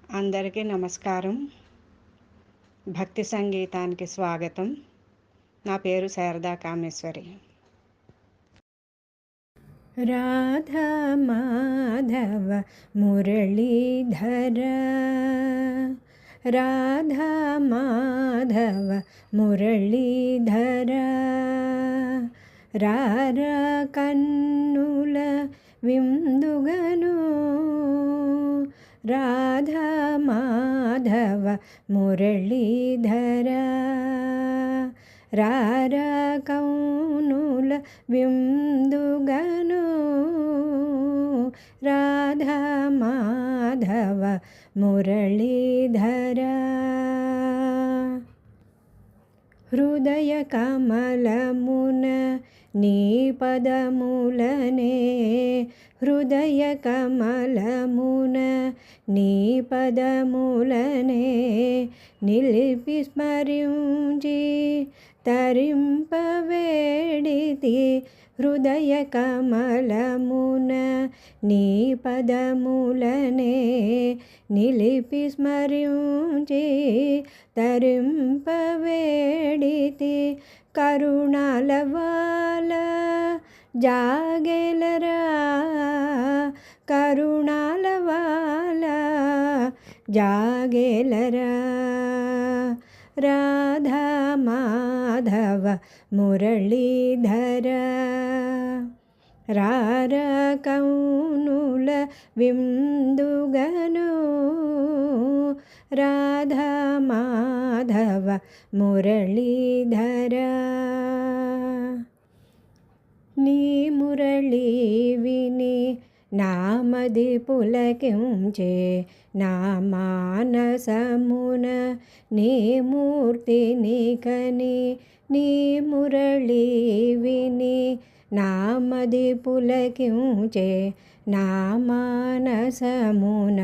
అందరికీ నమస్కారం. భక్తి సంగీతానికి స్వాగతం. నా పేరు శారదా కామేశ్వరి. రాధా మాధవ మురళీధర, రాధా మాధవ మురళీధర, రార కన్నుల విందుగను, రాధా మాధవ మురళీధర, రార కౌనుల విందుగను, రాధా మాధవ మురళీధర. హృదయ కమలమున నీ పదములనే, హృదయ కమలమున నీ పదములనే నిలిపి స్మరించి తరింపవేడితి, హృదయ కమలమున నీ పదములనే నిలిపి స్మరించి తరింపవేడితి. కరుణాలవాల జాగెలరా, కరుణాలవాల జాగెలరా, రాధా మాధవ మురళీధర, రార కౌనుల విందుగను, రాధా మాధవ మురళీధర. నీ మురళీ విని నామది పులకించే, నా మానసమున నీ మూర్తిని కని, నీ మురళీ విని నామది పులకించే, నా మానసమున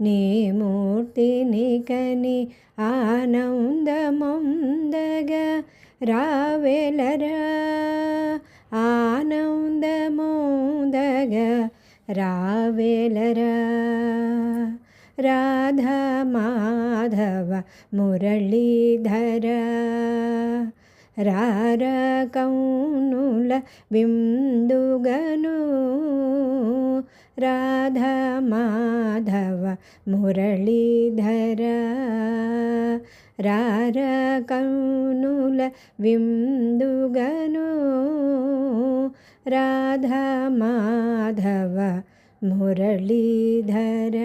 నీ మూర్తిని కని ఆనందమొందగా రావెలరా, ఆనందమొందగా రావెలరా, రాధా మాధవ మురళీధర, రార కౌనుల విందుగను, రాధా మాధవ మురళీధర, రార కౌనుల విందుగను, రాధా మాధవ మురళీధర.